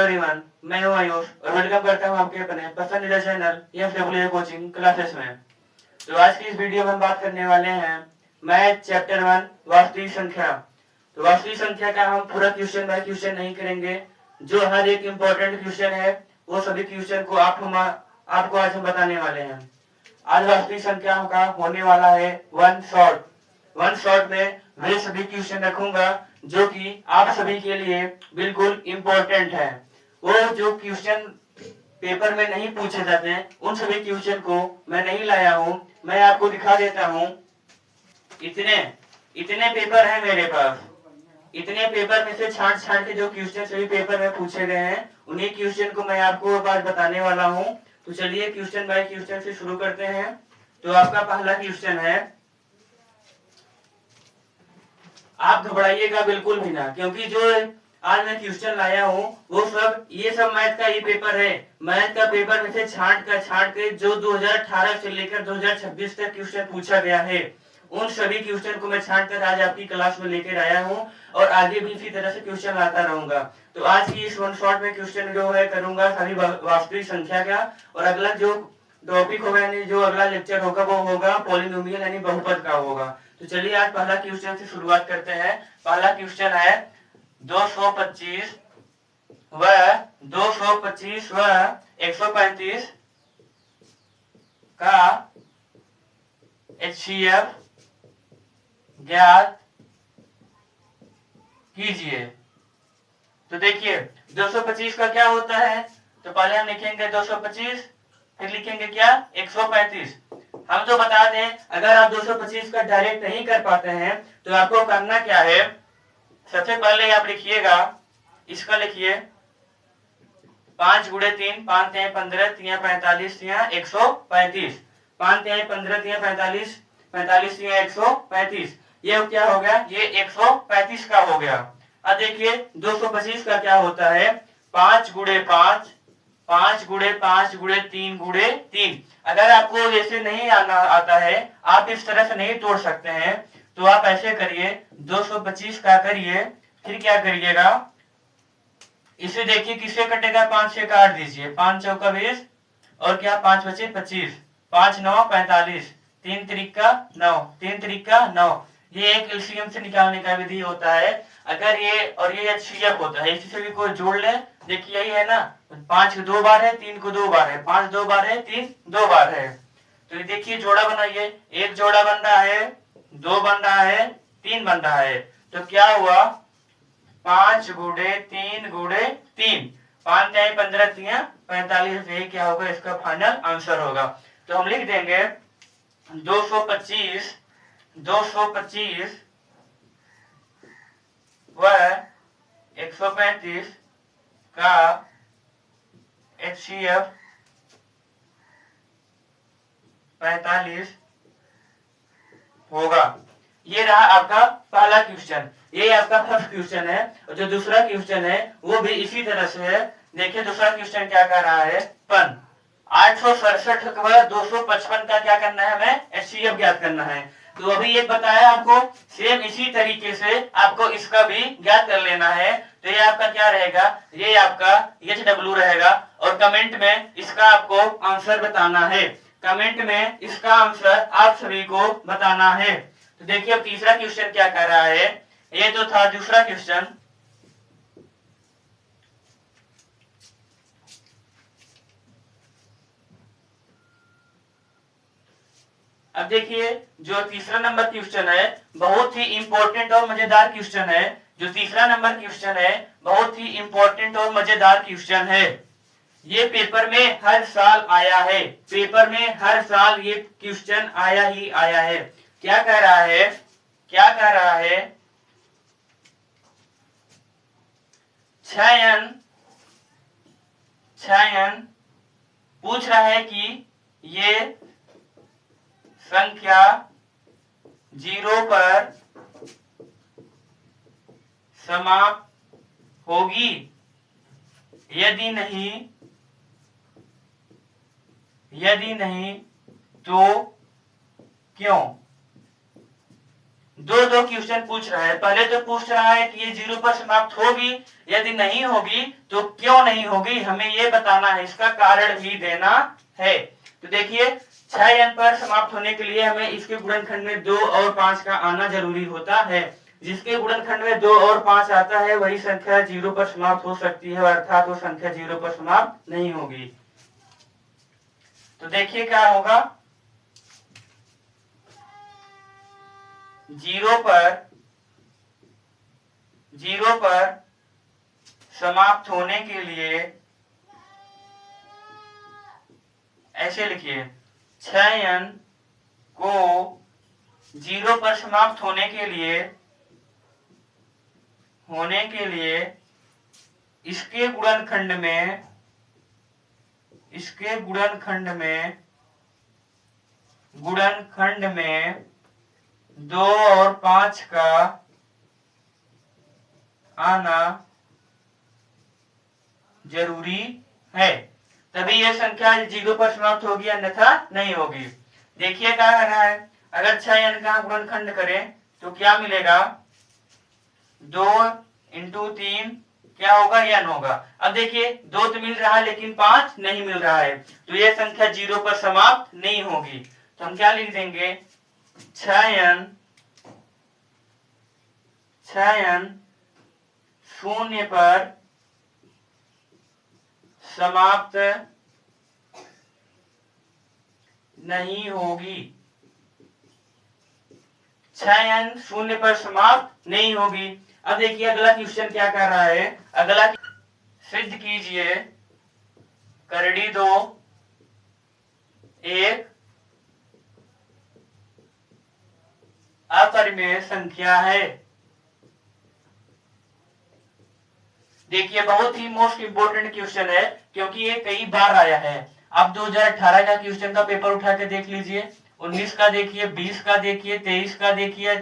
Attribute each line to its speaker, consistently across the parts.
Speaker 1: Everyone, मैं हूं आयुष और वेलकम करता हूं आपके अपने पसंदीदा चैनल FWA कोचिंग क्लासेस में। तो आज की इस वीडियो में हम बात करने वाले हैं मैथ चैप्टर 1 वास्तविक संख्या। तो वास्तविक संख्या का हम पूरा क्वेश्चन बाय क्वेश्चन नहीं करेंगे, जो हर एक इम्पोर्टेंट क्वेश्चन है वो सभी क्वेश्चन को आपको आज हम बताने वाले हैं। आज वास्तविक संख्या का होने वाला है वन शॉट में वे सभी क्वेश्चन रखूंगा जो कि आप सभी के लिए बिल्कुल इम्पोर्टेंट है। वो जो क्वेश्चन पेपर में नहीं पूछे जाते हैं उन सभी क्वेश्चन को मैं नहीं लाया हूँ, मैं आपको दिखा देता हूँ। इतने पेपर है मेरे पास, इतने पेपर में से छांट के जो क्वेश्चन सभी पेपर में पूछे गए हैं उन्हीं क्वेश्चन को मैं आपको आज बताने वाला हूँ। तो चलिए क्वेश्चन बाय क्वेश्चन से शुरू करते हैं। तो आपका पहला क्वेश्चन है, आप घबराइएगा बिल्कुल भी ना, क्योंकि जो आज मैं क्वेश्चन लाया हूँ वो ये सब मैथ का ही पेपर है। मैथ का पेपर में से छांट के जो 2018 से लेकर 2026 तक क्वेश्चन पूछा गया है उन सभी क्वेश्चन को मैं छांट कर आज आपकी क्लास में लेकर आया हूँ और आगे भी इसी तरह से क्वेश्चन लाता रहूंगा। तो आज की इस वन शॉट में क्वेश्चन जो है करूंगा सभी वास्तविक संख्या का, और अगला जो टॉपिक होगा यानी जो अगला लेक्चर होगा वो होगा पॉलिनोमियल यानी बहुपद का होगा। तो चलिए आज पहला क्वेश्चन से शुरुआत करते हैं। पहला क्वेश्चन है 225 व 135 का HCF ज्ञात कीजिए। तो देखिए 225 का क्या होता है, तो पहले हम लिखेंगे 225, फिर लिखेंगे क्या 135। हम तो बता दें, अगर आप 225 का डायरेक्ट नहीं कर पाते हैं तो आपको करना क्या है, सबसे पहले आप लिखिएगा, इसका लिखिए 5 गुणे 3, 5 तिहाई 15, 3 45, 3 135, 5 तिहाई 15, 3 45, 45 3 135। ये क्या हो गया, ये 135 का हो गया। अब देखिए 225 का क्या होता है, 5 गुणे 5, 5 गुणे 5 गुणे 3 गुणे 3। अगर आपको ऐसे नहीं आता है, आप इस तरह से नहीं तोड़ सकते हैं, तो आप ऐसे करिए 225 का करिए, फिर क्या करिएगा, इसे देखिए किससे कटेगा, 5 से काट दीजिए, 5 चौका 20 और क्या 5 बचे 25, 5 9 45, 3 त्रिका 9, 3 त्रिका 9। ये एक एलसीएम से निकालने का विधि होता है। अगर ये और ये HCF होता है, इसी से भी कोई जोड़ ले, देखिए यही है ना, 5 को 2 बार है, 3 को 2 बार है, 5 2 बार है, 3 2 बार है। तो ये देखिए जोड़ा बनाइए, एक जोड़ा बन रहा है, 2 बन रहा है, 3 बन रहा है। तो क्या हुआ, 5 गुणे 3 गुणे 3, 5 तिहाई 15 3 45। यही क्या होगा, इसका फाइनल आंसर होगा। तो हम लिख देंगे 225 व 135 का HCF 45 होगा। ये रहा आपका पहला क्वेश्चन, ये आपका फर्स्ट क्वेश्चन है। और जो दूसरा क्वेश्चन है वो भी इसी तरह से है। देखिए दूसरा क्वेश्चन क्या कर रहा है, 867 व 255 का क्या करना है, हमें HCF ज्ञात करना है। तो अभी ये बताया आपको, सेम इसी तरीके से आपको इसका भी ज्ञात कर लेना है। तो ये आपका क्या रहेगा, ये आपका HW रहेगा, और कमेंट में इसका आपको आंसर बताना है। कमेंट में इसका आंसर आप सभी को बताना है। तो देखिए अब तीसरा क्वेश्चन क्या कर रहा है, ये तो था दूसरा क्वेश्चन। अब देखिए जो तीसरा नंबर क्वेश्चन है बहुत ही इंपॉर्टेंट और मजेदार क्वेश्चन है। जो तीसरा नंबर क्वेश्चन है बहुत ही इंपॉर्टेंट और मजेदार क्वेश्चन है। ये पेपर में हर साल आया है, पेपर में हर साल ये क्वेश्चन आया ही आया है। क्या कह रहा है, क्या कह रहा है, छयन पूछ रहा है कि ये संख्या 0 पर समाप्त होगी, यदि नहीं तो क्यों। दो दो क्वेश्चन पूछ रहा है। पहले तो पूछ रहा है कि ये 0 पर समाप्त होगी, यदि नहीं होगी तो क्यों नहीं होगी, हमें ये बताना है, इसका कारण भी देना है। तो देखिए 6n पर समाप्त होने के लिए हमें इसके गुणनखंड में 2 और 5 का आना जरूरी होता है। जिसके गुणनखंड में 2 और 5 आता है वही संख्या 0 पर समाप्त हो सकती है, अर्थात वो संख्या 0 पर समाप्त नहीं होगी। तो देखिए क्या होगा, 0 पर समाप्त होने के लिए ऐसे लिखिए, 6n को 0 पर समाप्त होने के लिए इसके गुणनखंड में 2 और 5 का आना जरूरी है, तभी यह संख्या 0 पर समाप्त होगी, अन्यथा नहीं होगी। देखिए क्या करना है, अगर 6n का गुणनखंड करें तो क्या मिलेगा, 2 × 3 क्या होगा, n होगा। अब देखिए 2 तो मिल रहा है लेकिन 5 नहीं मिल रहा है, तो यह संख्या 0 पर समाप्त नहीं होगी। तो हम क्या लिख देंगे, 6n 0 पर समाप्त नहीं होगी। 6n 0 पर समाप्त नहीं होगी। अब देखिए अगला क्वेश्चन क्या कर रहा है, अगला सिद्ध कीजिए करड़ी 2 एक अपरिमेय संख्या है। देखिए बहुत ही मोस्ट इंपोर्टेंट क्वेश्चन है, क्योंकि ये कई बार आया है। आप 2018 का क्वेश्चन का पेपर उठा के देख लीजिए, 19 का देखिए, 20 का देखिए, 23 का देखिए,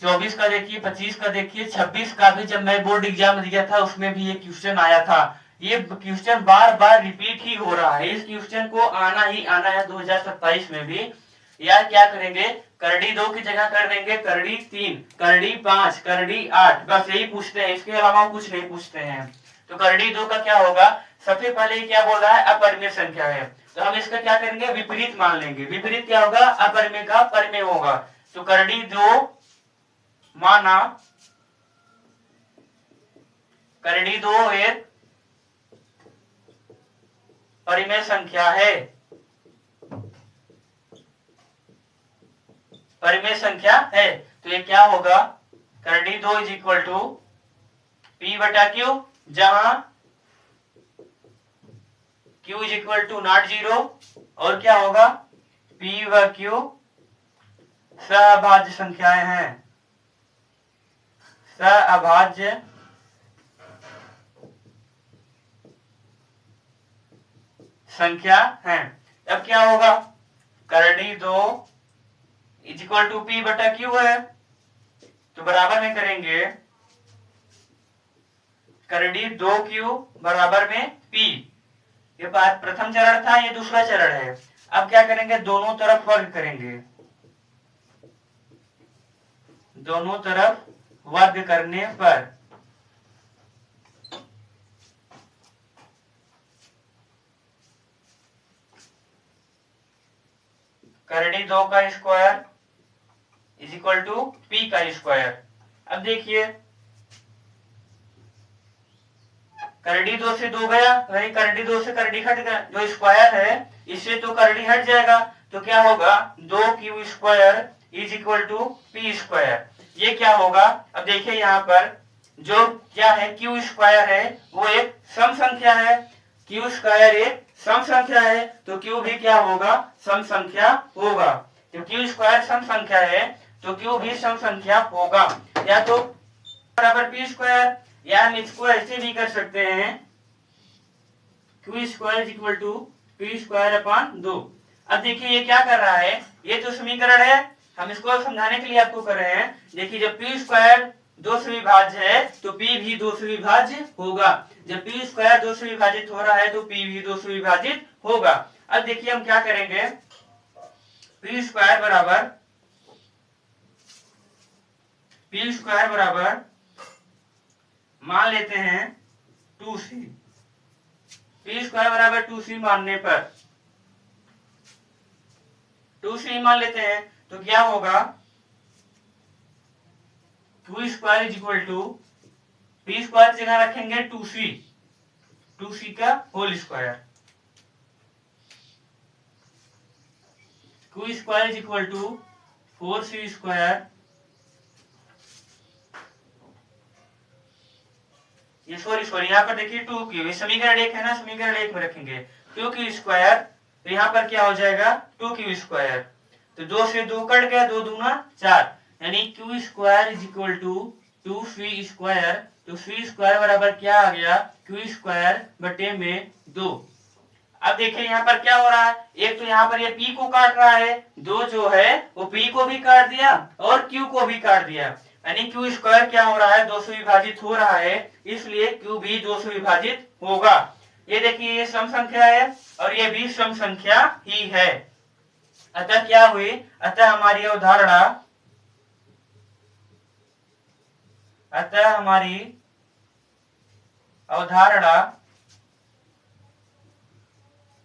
Speaker 1: 24 का देखिए, 25 का देखिए, 26 का भी जब मैं बोर्ड एग्जाम दिया था उसमें भी ये क्वेश्चन आया था। ये क्वेश्चन बार बार रिपीट ही हो रहा है, इस क्वेश्चन को आना ही आना है 2027 में भी। या क्या करेंगे, करड़ी 2 की जगह कर देंगे करड़ी 3, करड़ी 5, करड़ी 8, बस यही पूछते हैं, इसके अलावा कुछ नहीं पूछते हैं। तो करड़ी 2 का क्या होगा, सबसे पहले क्या बोल रहा है, अपरिमेय संख्या है, तो हम इसका क्या करेंगे, विपरीत मान लेंगे। विपरीत क्या होगा, अपरिमेय का परिमेय होगा। तो करड़ी 2 माना, करड़ी 2 एक परिमेय संख्या है, परिमेय संख्या है। तो ये क्या होगा, करड़ी 2 इज इक्वल टू P बटा Q, जहां Q is equal to not 0, और क्या होगा, P व Q सअभाज्य संख्याएं हैं, सअभाज्य संख्या है। अब क्या होगा, करड़ी 2 इज इक्वल टू P बटा Q है, तो बराबर में करेंगे करड़ी 2Q बराबर में P। ये बात प्रथम चरण था, ये दूसरा चरण है। अब क्या करेंगे, दोनों तरफ वर्ग करेंगे, दोनों तरफ वर्ग करने पर करड़ी 2 का square is equal to P का स्क्वायर। अब देखिए करड़ी 2 से 2 गया, वही करड़ी 2 से करड़ी हट गया, जो स्क्वायर है इससे तो करड़ी हट जाएगा, तो क्या होगा, 2Q square is equal to P square. ये क्या होगा, अब देखिए यहाँ पर जो क्या है, Q स्क्वायर है वो एक सम संख्या है, Q स्क्वायर एक सम संख्या है, तो Q भी क्या होगा, सम संख्या होगा। तो Q स्क्वायर सम संख्या है तो Q भी सम संख्या होगा। या तो बराबर P स्क्वायर, या हम इसको ऐसे भी कर सकते हैं, Q square is equal to P square upon 2। अब देखिए ये क्या कर रहा है, ये तो समीकरण है, हम इसको समझाने के लिए आपको कर रहे हैं। देखिए जब P स्क्वायर 2 से विभाज्य है तो P भी 2 से विभाज्य होगा, जब P स्क्वायर 2 से विभाजित हो रहा है तो P भी 2 से विभाजित होगा। अब देखिए हम क्या करेंगे, P स्क्वायर बराबर पी स्क्वायर बराबर मान लेते हैं 2c। पी स्क्वायर बराबर 2c मानने पर 2c मान लेते हैं तो क्या होगा, Q square is equal to, P square की जगह रखेंगे 2c का whole square. Q square is equal to 4c square, ये सॉरी यहाँ पर देखिए 2q, समीकरण 1 है ना, समीकरण 1 में रखेंगे 2q स्क्वायर, तो यहाँ पर क्या हो जाएगा 2q स्क्वायर, तो 2 से 2 कट गया, 2 दूना 4, यानी q square is equal to 2c square. तो c स्क्वायर बराबर क्या आ गया, q स्क्वायर बटे में 2। अब देखिए यहाँ पर क्या हो रहा है, एक तो यहाँ पर ये p को काट रहा है, 2 जो है वो p को भी काट दिया और q को भी काट दिया, यानी q स्क्वायर क्या हो रहा है, 2 से विभाजित हो रहा है, इसलिए q भी 2 से विभाजित होगा। ये देखिए ये सम संख्या है और ये भी सम संख्या ही है। अतः क्या हुई, अतः हमारी अवधारणा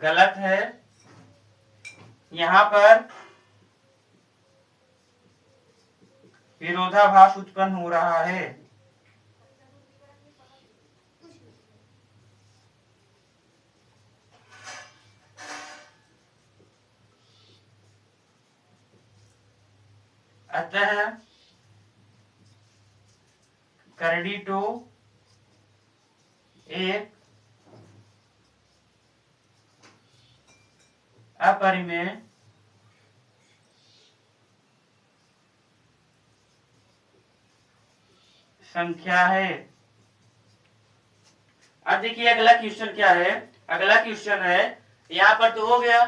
Speaker 1: गलत है। यहाँ पर विरोधाभास उत्पन्न हो रहा है। अतः करड़ी टो एक अपरिमेय संख्या है। अब देखिए अगला क्वेश्चन क्या है, अगला क्वेश्चन है, यहाँ पर तो हो गया,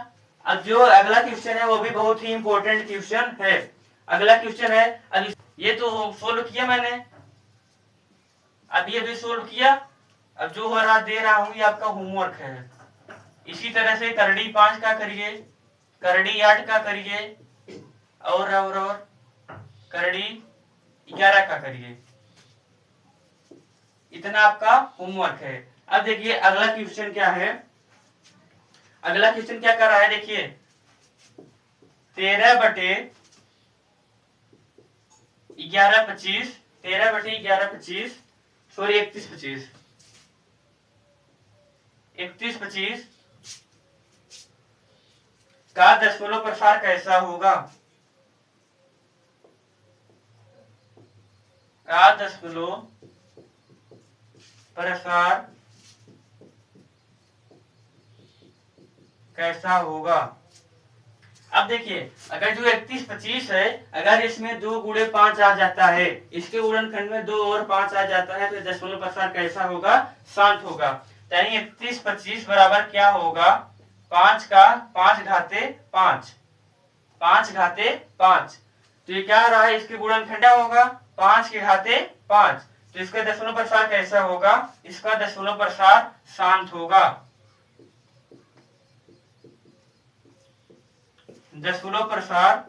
Speaker 1: अब जो अगला क्वेश्चन है वो भी बहुत ही इंपॉर्टेंट क्वेश्चन है। अगला क्वेश्चन है, अब ये तो सोल्व किया मैंने, अब ये भी सोल्व किया, अब जो हो रहा दे रहा हूं ये आपका होमवर्क है। इसी तरह से करड़ी 5 का करिए, करड़ी 8 का करिए और करड़ी 11 का करिए, इतना आपका होमवर्क है। अब देखिए अगला क्वेश्चन क्या है, अगला क्वेश्चन क्या कर रहा है, देखिए 13 बटे 11 25, 13 बटे 11 25, सॉरी 31 25, 31 25 का दशमलव प्रसार कैसा होगा, का दशमलव प्रसार कैसा होगा। अब देखिए अगर जो 31 25 है, अगर इसमें 2 गुणे 5 आ जाता है, इसके गुणनखंड में 2 और 5 आ जाता है, तो दशमलव प्रसार कैसा होगा, शांत होगा। यानी 31 25 बराबर क्या होगा, 5 का 5 घाते 5, 5 घाते 5, तो ये क्या रहा है, इसके गुणनखंड क्या होगा 5 के घाते 5, तो इसका दशमलव प्रसार कैसा होगा, इसका दशमलव प्रसार शांत होगा। दशमलव प्रसार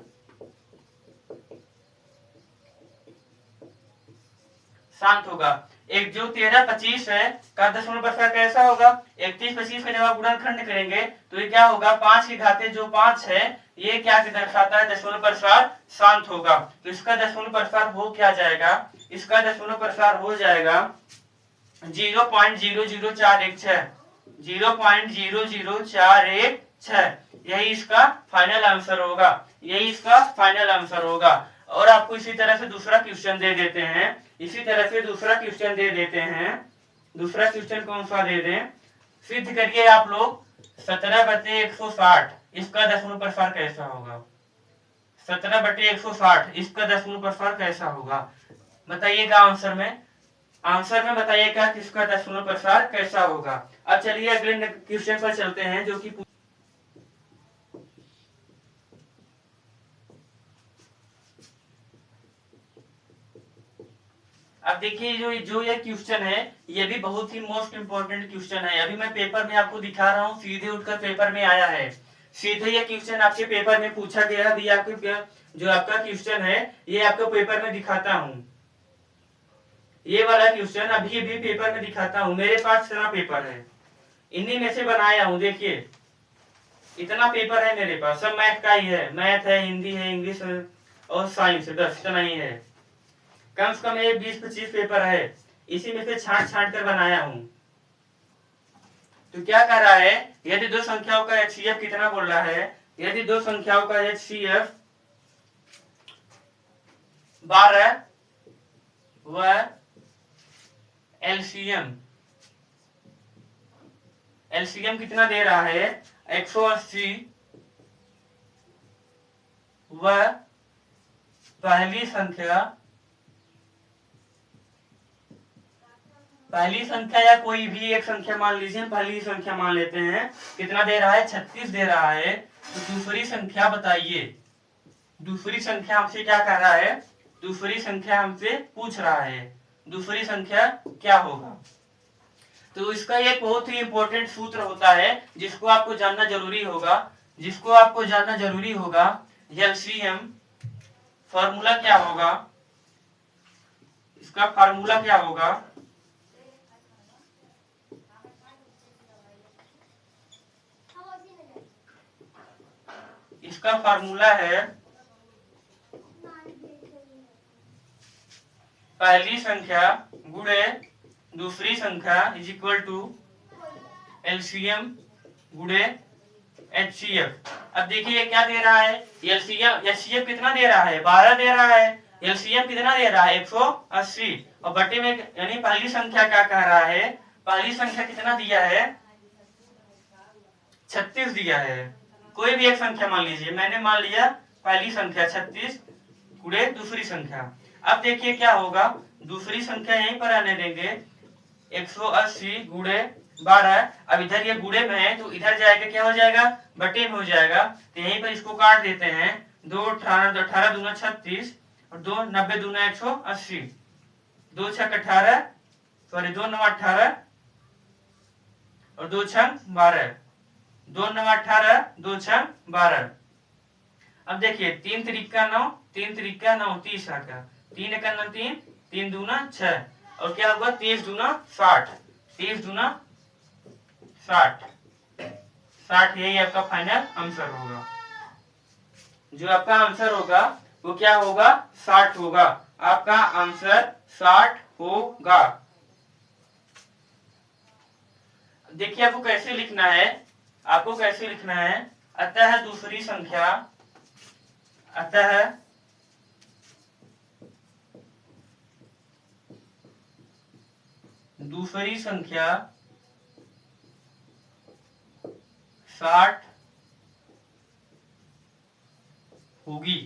Speaker 1: शांत होगा। एक जो 13 25 है का दशमलव प्रसार कैसा होगा, 31 25 का जब आप गुणनखंड करेंगे तो ये क्या होगा, 5 की घाते जो 5 है ये क्या दर्शाता है, दशमलव प्रसार शांत होगा। तो इसका दशमलव प्रसार हो क्या जाएगा, इसका दशमलव प्रसार हो जाएगा 0.00416, 0.00416, यही इसका फाइनल आंसर होगा, यही इसका फाइनल आंसर होगा। और आपको इसी तरह से दूसरा क्वेश्चन दे देते हैं, इसी तरह से दूसरा क्वेश्चन दे देते हैं। दूसरा क्वेश्चन कौन सा दे दें, सिद्ध करिए आप लोग 17 बटे 160 इसका दशमलव प्रसार कैसा होगा, 17 बटे 160 इसका दशमलव प्रसार कैसा होगा, बताइएगा आंसर में, आंसर में बताइएगा कि इसका दशमलव प्रसार कैसा होगा। अब चलिए अगले क्वेश्चन पर चलते हैं, जो कि अब देखिए जो ये क्वेश्चन है ये भी बहुत ही मोस्ट इंपोर्टेंट क्वेश्चन है। अभी मैं पेपर में आपको दिखा रहा हूँ, सीधे उठकर पेपर में आया है, सीधे ये क्वेश्चन आपके पेपर में पूछा गया। अभी आपके जो आपका क्वेश्चन है ये आपको पेपर में दिखाता हूँ, ये वाला क्वेश्चन अभी अभी पेपर में दिखाता हूँ, मेरे पास इतना पेपर है, इन्हीं में से बनाया हूँ। देखिए इतना पेपर है मेरे पास, सब मैथ का ही है, मैथ है, हिंदी है, इंग्लिश है और साइंस है, बस इतना ही है। कम से कम ये 20-25 पेपर है, इसी में से छांट छांट कर बनाया हूँ। तो क्या कर रहा है, यदि दो संख्याओं का HCF कितना बोल रहा है, यदि दो संख्याओं का HCF 12 व LCM कितना दे रहा है, 180 व पहली संख्या या कोई भी एक संख्या मान लीजिए, पहली संख्या मान लेते हैं, कितना दे रहा है, 36 दे रहा है। तो दूसरी संख्या बताइए, दूसरी संख्या हमसे क्या कर रहा है, दूसरी संख्या हमसे पूछ रहा है, दूसरी संख्या क्या होगा। तो इसका एक बहुत ही इंपॉर्टेंट सूत्र होता है जिसको आपको जानना जरूरी होगा, जिसको आपको जानना जरूरी होगा। LCM फॉर्मूला क्या होगा, इसका फार्मूला क्या होगा, इसका फार्मूला है पहली संख्या गुणे दूसरी संख्या इज इक्वल टू LCM गुणे HCF। अब देखिए क्या दे रहा है, HCF कितना दे रहा है, 12 दे रहा है, LCM कितना दे रहा है, 180 और बटे में, यानी पहली संख्या क्या कह रहा है, पहली संख्या कितना दिया है, 36 दिया है। कोई भी एक संख्या मान लीजिए, मैंने मान लिया पहली संख्या 36 गुणे दूसरी संख्या। अब देखिए क्या होगा, दूसरी संख्या यहीं पर आने देंगे, 180 गुणे 12। अब इधर ये गुणे में है तो इधर जाएगा, क्या हो जाएगा, बटे में हो जाएगा। तो यहीं पर इसको काट देते हैं, 2 18 18 दूना 36 और 2 90 दूना 180, 2 छक 18 सॉरी 2 9 18 और 2 छक 12, 2 9 18 2 छक 12। अब देखिए 3 त्रिका 9, 3 त्रिका 9 30 का, 3 एक 3, 3 दूना 6 और क्या होगा, 30 दूना 60, 30 दूना 60, 60 यही आपका फाइनल आंसर होगा। जो आपका आंसर होगा वो क्या होगा, 60 होगा, आपका आंसर 60 होगा। देखिए आपको कैसे लिखना है, आपको कैसे लिखना है, अतः दूसरी संख्या, अतः दूसरी संख्या 60 होगी,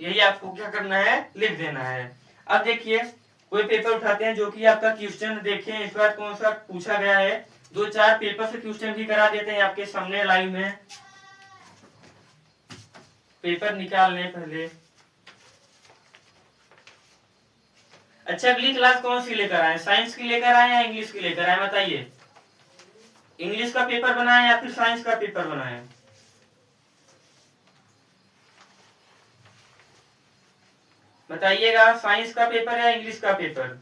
Speaker 1: यही आपको क्या करना है, लिख देना है। अब देखिए कोई पेपर उठाते हैं जो कि आपका क्वेश्चन देखें इस बार कौन सा पूछा गया है, 2-4 पेपर से क्वेश्चन भी करा देते हैं आपके सामने लाइव में। पेपर निकाल लें पहले। अच्छा अगली क्लास कौन सी लेकर आए, साइंस की लेकर आए या इंग्लिश की लेकर आए, बताइए। इंग्लिश का पेपर बनाए या फिर साइंस का पेपर बनाए, बताइएगा। साइंस का पेपर या इंग्लिश का पेपर,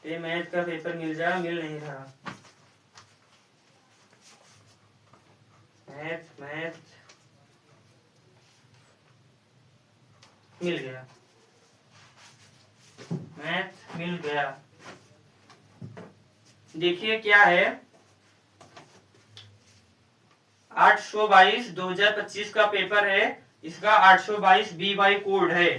Speaker 1: ये मैथ का पेपर मिल जा, मिल नहीं रहा, मैथ मैथ मिल गया, मैथ मिल गया। देखिए क्या है, 822 2025 का पेपर है, इसका 822 BY कोड है।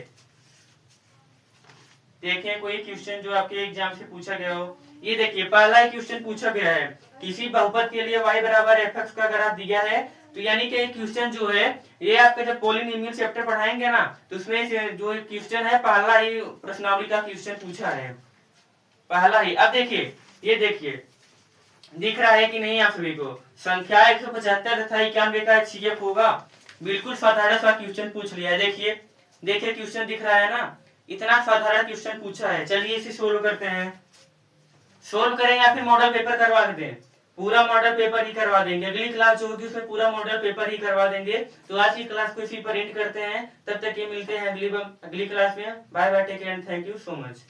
Speaker 1: देखें कोई क्वेश्चन जो आपके एग्जाम से पूछा गया हो, ये देखिए पहला क्वेश्चन पूछा गया है, किसी बहुपद के लिए y बराबर fx का अगर आप दिया है तो यानी कि क्वेश्चन जो है ये आपका जब पॉलिनोमियल चैप्टर पढ़ाएंगे ना तो उसमें जो क्वेश्चन है पहला ही प्रश्नावली का क्वेश्चन पूछा है, पहला ही। अब देखिए ये देखिए दिख रहा है कि नहीं आप सभी को, संख्या 175 तथा 91 का HCF होगा, बिल्कुल साधारण सा क्वेश्चन पूछ लिया है। देखिए देखिए क्वेश्चन दिख रहा है ना, इतना साधारण क्वेश्चन पूछा है। चलिए इसे सोल्व करते हैं, सोल्व करें या फिर मॉडल पेपर करवा दें, पूरा मॉडल पेपर ही करवा देंगे। अगली क्लास जो होगी उसमें पूरा मॉडल पेपर ही करवा देंगे। तो आज की क्लास को इसी पर एंड करते हैं। तब तक ये मिलते हैं अगली क्लास में। Bye bye, take care and thank you so much.